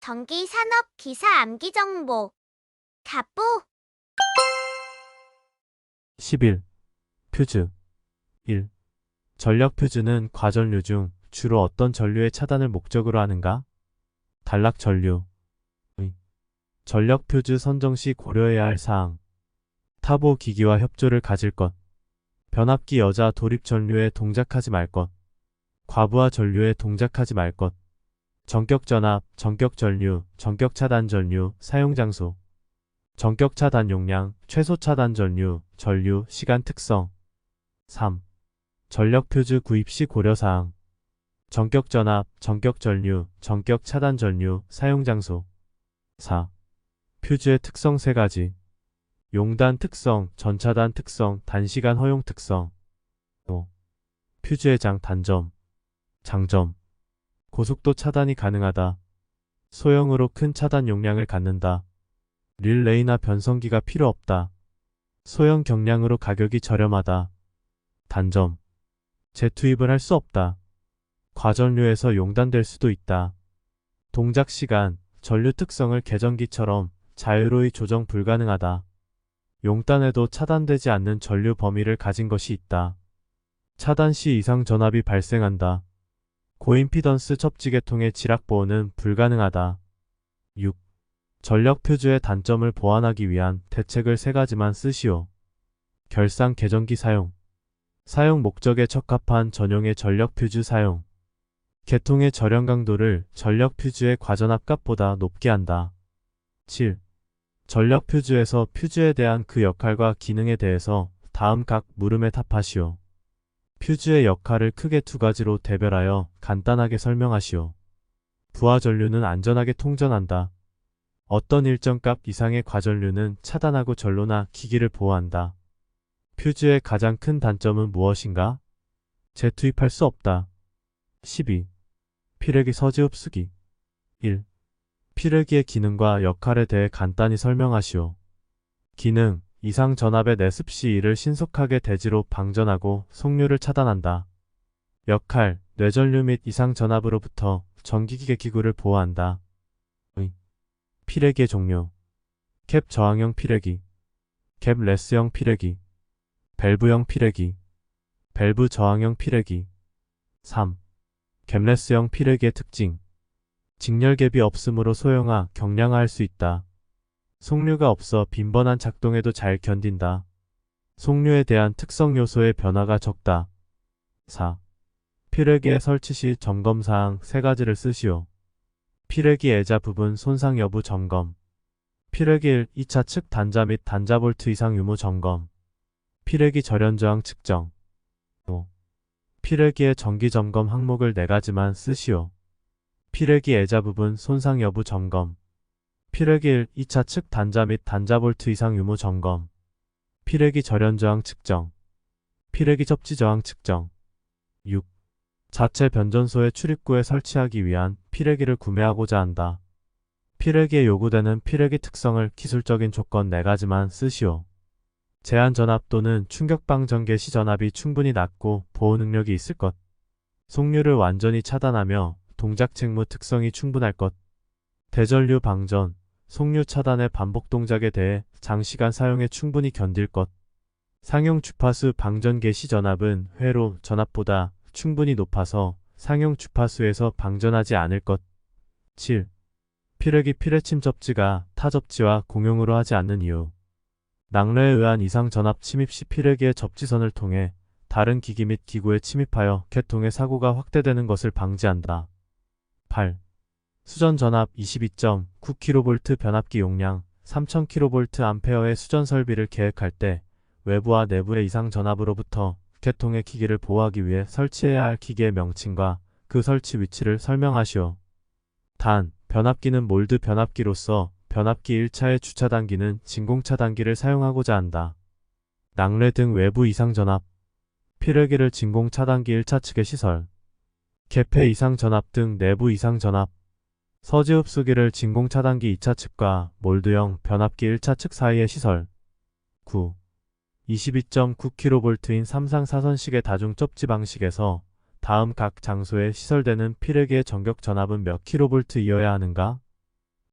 전기 산업 기사 암기 정보. 답보. 11. 퓨즈 1. 전력 퓨즈는 과전류 중 주로 어떤 전류의 차단을 목적으로 하는가? 단락 전류. 2. 전력 퓨즈 선정 시 고려해야 할 사항. 타보 기기와 협조를 가질 것. 변압기 여자 돌입 전류에 동작하지 말 것. 과부하 전류에 동작하지 말 것. 전격 전압, 전격 전류, 전격 차단 전류, 사용 장소. 전격 차단 용량, 최소 차단 전류, 전류, 시간 특성. 3. 전력 퓨즈 구입 시 고려사항. 전격 전압, 전격 전류, 전격 차단 전류, 사용 장소. 4. 퓨즈의 특성 3가지. 용단 특성, 전차단 특성, 단시간 허용 특성. 5. 퓨즈의 단점, 장점. 고속도 차단이 가능하다. 소형으로 큰 차단 용량을 갖는다. 릴레이나 변성기가 필요 없다. 소형 경량으로 가격이 저렴하다. 단점. 재투입을 할 수 없다. 과전류에서 용단될 수도 있다. 동작 시간, 전류 특성을 계전기처럼 자유로이 조정 불가능하다. 용단에도 차단되지 않는 전류 범위를 가진 것이 있다. 차단 시 이상 전압이 발생한다. 고임피던스 첩지계통의 지락 보호는 불가능하다. 6. 전력 퓨즈의 단점을 보완하기 위한 대책을 3가지만 쓰시오. 결상 계전기 사용. 사용 목적에 적합한 전용의 전력 퓨즈 사용. 계통의 절연 강도를 전력 퓨즈의 과전압 값보다 높게 한다. 7. 전력 퓨즈에서 퓨즈에 대한 그 역할과 기능에 대해서 다음 각 물음에 답하시오. 퓨즈의 역할을 크게 2가지로 대별하여 간단하게 설명하시오. 부하 전류는 안전하게 통전한다. 어떤 일정 값 이상의 과전류는 차단하고 전로나 기기를 보호한다. 퓨즈의 가장 큰 단점은 무엇인가? 재투입할 수 없다. 12. 피레기 서지 흡수기. 1. 피레기의 기능과 역할에 대해 간단히 설명하시오. 기능, 이상 전압의 내습 시 이를 신속하게 대지로 방전하고 속류를 차단한다. 역할, 뇌전류 및 이상 전압으로부터 전기기계 기구를 보호한다. 피레기의 종류. 캡 저항형 피레기, 캡 레스형 피레기, 밸브형 피레기, 밸브 저항형 피레기. 3. 캡레스형 피레기의 특징. 직렬갭이 없으므로 소형화, 경량화할 수 있다. 속류가 없어 빈번한 작동에도 잘 견딘다. 속류에 대한 특성 요소의 변화가 적다. 4. 피레기의 설치 시 점검사항 3가지를 쓰시오. 피레기 애자 부분 손상 여부 점검. 피레기 1, 2차 측 단자 및 단자 볼트 이상 유무 점검. 피레기 절연 저항 측정. 5. 피레기의 정기 점검 항목을 4가지만 쓰시오. 피레기 애자 부분 손상 여부 점검. 피레기 1, 2차 측 단자 및 단자 볼트 이상 유무 점검. 피레기 절연 저항 측정. 피레기 접지 저항 측정. 6. 자체 변전소의 출입구에 설치하기 위한 피레기를 구매하고자 한다. 피레기에 요구되는 피레기 특성을 기술적인 조건 4가지만 쓰시오. 제한 전압 또는 충격방 전개 시 전압이 충분히 낮고 보호 능력이 있을 것. 속류를 완전히 차단하며 동작 책무 특성이 충분할 것. 대전류 방전, 속류 차단의 반복 동작에 대해 장시간 사용에 충분히 견딜 것. 상용 주파수 방전 개시 전압은 회로 전압보다 충분히 높아서 상용 주파수에서 방전하지 않을 것. 7. 피레기 피레침 접지가 타 접지와 공용으로 하지 않는 이유. 낙뢰에 의한 이상 전압 침입 시 피레기의 접지선을 통해 다른 기기 및 기구에 침입하여 계통의 사고가 확대되는 것을 방지한다. 8. 수전 전압 22.9kV 변압기 용량 3000kVA의 수전 설비를 계획할 때 외부와 내부의 이상 전압으로부터 계통의 기기를 보호하기 위해 설치해야 할 기기의 명칭과 그 설치 위치를 설명하시오. 단, 변압기는 몰드 변압기로서 변압기 1차의 주차단기는 진공차단기를 사용하고자 한다. 낙뢰 등 외부 이상 전압. 피레기를 진공차단기 1차 측의 시설. 개폐 이상 전압 등 내부 이상 전압. 서지 흡수기를 진공차단기 2차 측과 몰드형 변압기 1차 측 사이의 시설. 9. 22.9kV인 3상 4선식의 다중 접지 방식에서 다음 각 장소에 시설되는 피레기의 전격 전압은 몇 kV이어야 하는가?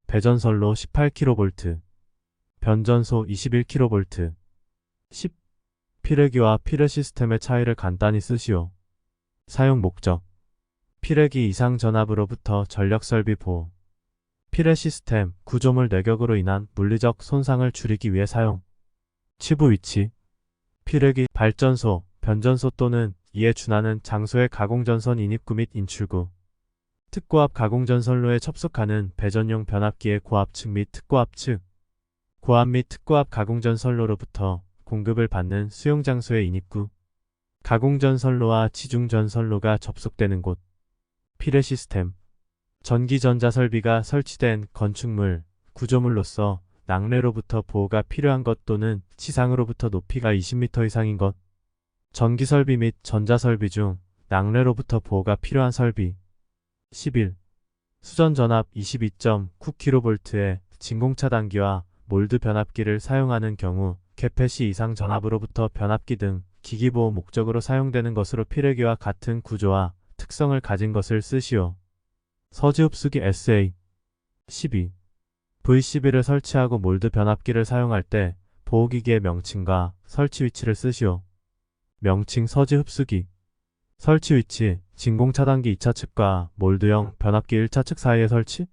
배전선로 18kV, 변전소 21kV. 10. 피레기와 피레 시스템의 차이를 간단히 쓰시오. 사용 목적. 피레기 이상 전압으로부터 전력 설비 보호. 피레 시스템, 구조물 내격으로 인한 물리적 손상을 줄이기 위해 사용. 치부 위치. 피레기, 발전소, 변전소 또는 이에 준하는 장소의 가공전선 인입구 및 인출구. 특고압 가공전선로에 접속하는 배전용 변압기의 고압 측 및 특고압 측. 고압 및 특고압 가공전선로로부터 공급을 받는 수용장소의 인입구. 가공전선로와 지중전선로가 접속되는 곳. 피레 시스템. 전기전자설비가 설치된 건축물, 구조물로서 낙뢰로부터 보호가 필요한 것 또는 지상으로부터 높이가 20m 이상인 것. 전기설비 및 전자설비 중 낙뢰로부터 보호가 필요한 설비. 11. 수전전압 22.9kV의 진공차단기와 몰드 변압기를 사용하는 경우 개폐시 이상 전압으로부터 변압기 등 기기보호 목적으로 사용되는 것으로 피레기와 같은 구조와 특성을 가진 것을 쓰시오. 서지흡수기 SA. 12. V11을 설치하고 몰드 변압기를 사용할 때 보호기기의 명칭과 설치 위치를 쓰시오. 명칭 서지흡수기. 설치 위치, 진공차단기 2차 측과 몰드형 변압기 1차 측 사이의 설치.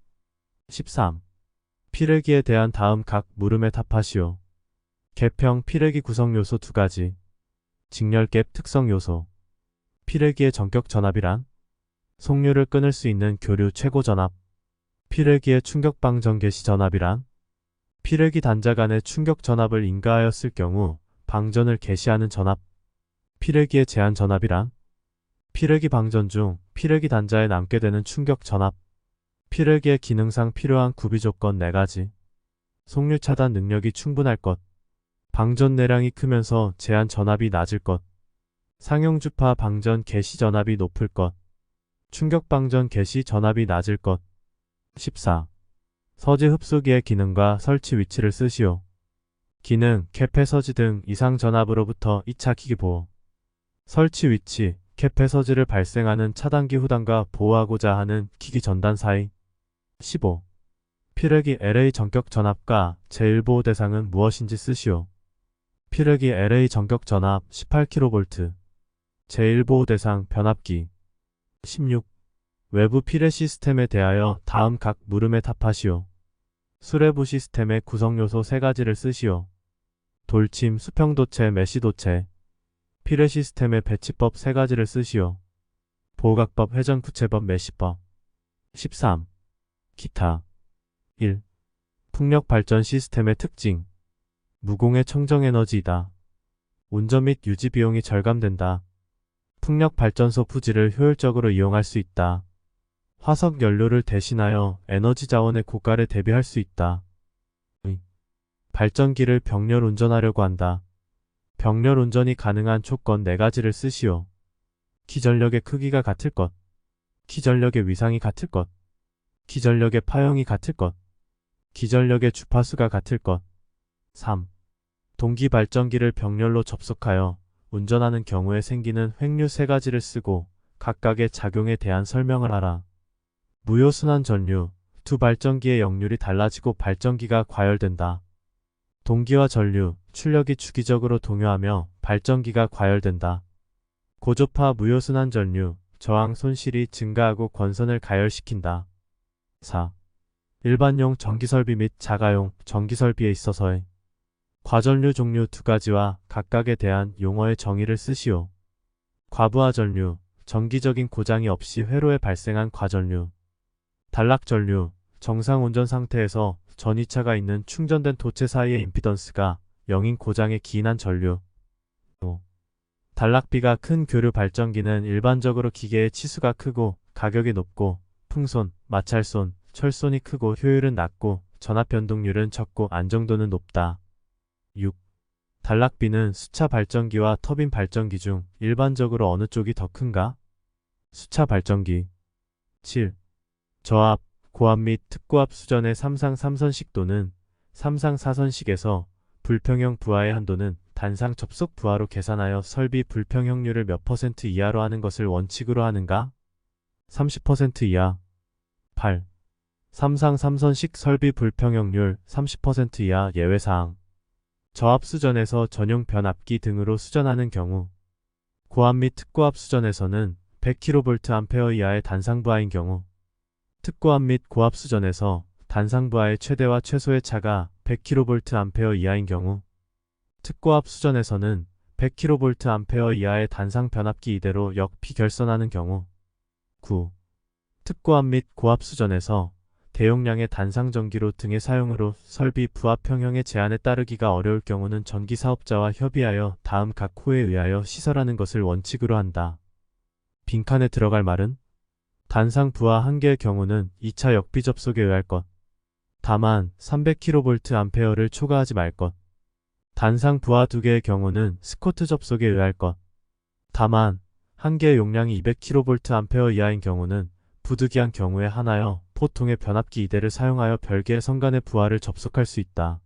13. 피레기에 대한 다음 각 물음에 답하시오. 개평 피레기 구성 요소 2가지. 직렬갭 특성 요소. 피레기의 전격 전압이란? 속류를 끊을 수 있는 교류 최고 전압. 피레기의 충격 방전 개시 전압이란? 피레기 단자 간의 충격 전압을 인가하였을 경우 방전을 개시하는 전압. 피레기의 제한 전압이란? 피레기 방전 중 피레기 단자에 남게 되는 충격 전압. 피레기의 기능상 필요한 구비 조건 4가지. 속류 차단 능력이 충분할 것. 방전 내량이 크면서 제한 전압이 낮을 것. 상용 주파 방전 개시 전압이 높을 것. 충격 방전 개시 전압이 낮을 것. 14. 서지 흡수기의 기능과 설치 위치를 쓰시오. 기능, 캐페 서지 등 이상 전압으로부터 2차 기기 보호. 설치 위치, 캐페 서지를 발생하는 차단기 후단과 보호하고자 하는 기기 전단 사이. 15. 피레기 LA 전격 전압과 제1보호 대상은 무엇인지 쓰시오. 피레기 LA 전격 전압 18kV. 제1보호 대상 변압기. 16. 외부 피레 시스템에 대하여 다음 각 물음에 답하시오. 수레부 시스템의 구성요소 3가지를 쓰시오. 돌침, 수평도체, 메시도체. 피레 시스템의 배치법 3가지를 쓰시오. 보호각법, 회전구체법, 메시법. 13. 기타. 1. 풍력 발전 시스템의 특징. 무공해 청정에너지이다. 운전 및 유지 비용이 절감된다. 풍력 발전소 부지를 효율적으로 이용할 수 있다. 화석 연료를 대신하여 에너지 자원의 고갈에 대비할 수 있다. 발전기를 병렬 운전하려고 한다. 병렬 운전이 가능한 조건 4가지를 쓰시오. 기전력의 크기가 같을 것. 기전력의 위상이 같을 것. 기전력의 파형이 같을 것. 기전력의 주파수가 같을 것. 3. 동기 발전기를 병렬로 접속하여 운전하는 경우에 생기는 횡류 3가지를 쓰고 각각의 작용에 대한 설명을 하라. 무효순환 전류. 두 발전기의 역률이 달라지고 발전기가 과열된다. 동기와 전류, 출력이 주기적으로 동요하며 발전기가 과열된다. 고조파 무효순환 전류, 저항 손실이 증가하고 권선을 가열시킨다. 4. 일반용 전기설비 및 자가용 전기설비에 있어서의 과전류 종류 2가지와 각각에 대한 용어의 정의를 쓰시오. 과부하 전류, 정기적인 고장이 없이 회로에 발생한 과전류. 단락전류, 정상 운전 상태에서 전이차가 있는 충전된 도체 사이의 임피던스가 0인 고장에 기인한 전류. 단락비가 큰 교류 발전기는 일반적으로 기계의 치수가 크고 가격이 높고 풍손, 마찰손, 철손이 크고 효율은 낮고 전압 변동률은 적고 안정도는 높다. 6. 단락비는 수차 발전기와 터빈 발전기 중 일반적으로 어느 쪽이 더 큰가? 수차 발전기. 7. 저압, 고압 및 특고압 수전의 3상 3선식 또는 3상 4선식에서 불평형 부하의 한도는 단상 접속 부하로 계산하여 설비 불평형률을 몇 % 이하로 하는 것을 원칙으로 하는가? 30% 이하. 8. 3상 3선식 설비 불평형률 30% 이하 예외사항. 저압수전에서 전용 변압기 등으로 수전하는 경우, 고압 및 특고압 수전에서는 100kVA 이하의 단상부하인 경우, 특고압 및 고압 수전에서 단상부하의 최대와 최소의 차가 100kVA 이하인 경우, 특고압 수전에서는 100kVA 이하의 단상 변압기 이대로 역비결선하는 경우, 9. 특고압 및 고압 수전에서 대용량의 단상 전기로 등의 사용으로 설비 부합 평형의 제한에 따르기가 어려울 경우는 전기 사업자와 협의하여 다음 각 호에 의하여 시설하는 것을 원칙으로 한다. 빈칸에 들어갈 말은 단상 부하 1개의 경우는 2차 역비 접속에 의할 것. 다만 300kVA를 초과하지 말 것. 단상 부하 2개의 경우는 스코트 접속에 의할 것. 다만 1개의 용량이 200kVA 이하인 경우는 부득이한 경우에 하나여 보통의 변압기 2대를 사용하여 별개의 선간의 부하를 접속할 수 있다.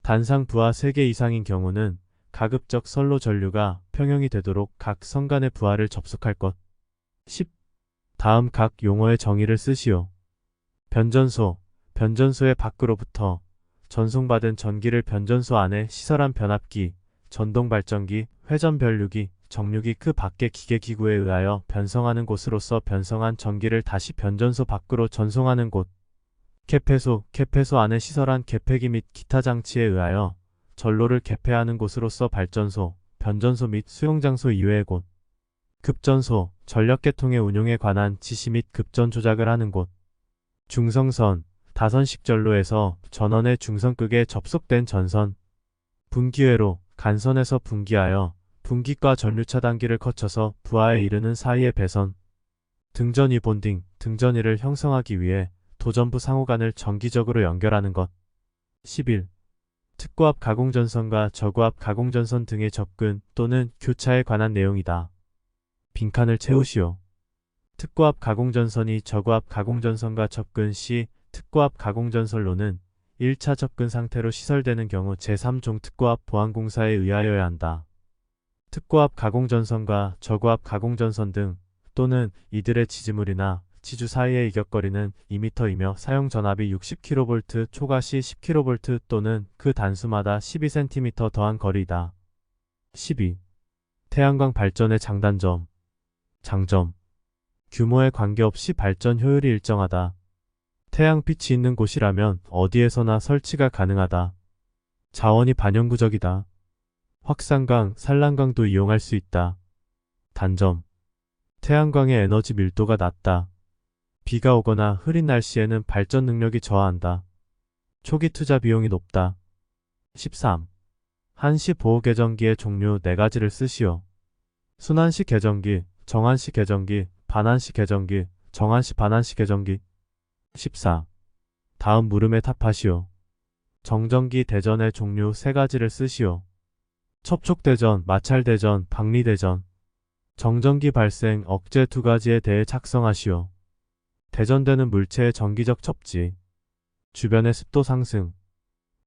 단상 부하 3개 이상인 경우는 가급적 선로 전류가 평형이 되도록 각 선간의 부하를 접속할 것. 10. 다음 각 용어의 정의를 쓰시오. 변전소, 변전소의 밖으로부터 전송받은 전기를 변전소 안에 시설한 변압기, 전동발전기, 회전변류기, 정류기 그 밖의 기계기구에 의하여 변성하는 곳으로서 변성한 전기를 다시 변전소 밖으로 전송하는 곳. 개폐소, 개폐소 안에 시설한 개폐기 및 기타 장치에 의하여 전로를 개폐하는 곳으로서 발전소, 변전소 및 수용장소 이외의 곳. 급전소, 전력계통의 운용에 관한 지시 및 급전 조작을 하는 곳. 중성선, 다선식 전로에서 전원의 중선극에 접속된 전선. 분기회로, 간선에서 분기하여 분기과 전류차 단기를 거쳐서 부하에 이르는 사이의 배선. 등전위 본딩, 등전위를 형성하기 위해 도전부 상호간을 정기적으로 연결하는 것. 11. 특고압 가공전선과 저고압 가공전선 등의 접근 또는 교차에 관한 내용이다. 빈칸을 채우시오. 특고압 가공전선이 저고압 가공전선과 접근 시 특고압 가공전선로는 1차 접근 상태로 시설되는 경우 제3종 특고압 보안공사에 의하여야 한다. 특고압 가공전선과 저고압 가공전선 등 또는 이들의 지지물이나 지주 사이의 이격거리는 2m이며 사용 전압이 60kV 초과 시 10kV 또는 그 단수마다 12cm 더한 거리이다. 12. 태양광 발전의 장단점. 장점. 규모에 관계없이 발전 효율이 일정하다. 태양빛이 있는 곳이라면 어디에서나 설치가 가능하다. 자원이 반영구적이다. 확산광, 산란광도 이용할 수 있다. 단점. 태양광의 에너지 밀도가 낮다. 비가 오거나 흐린 날씨에는 발전 능력이 저하한다. 초기 투자 비용이 높다. 13. 한시 보호 계정기의 종류 4가지를 쓰시오. 순한시 계정기, 정한시 계정기, 반한시 계정기, 정한시 반한시 계정기. 14. 다음 물음에 답하시오. 정전기 대전의 종류 3가지를 쓰시오. 첩촉대전, 마찰대전, 박리대전. 정전기 발생, 억제 2가지에 대해 작성하시오. 대전되는 물체의 정기적 첩지. 주변의 습도 상승.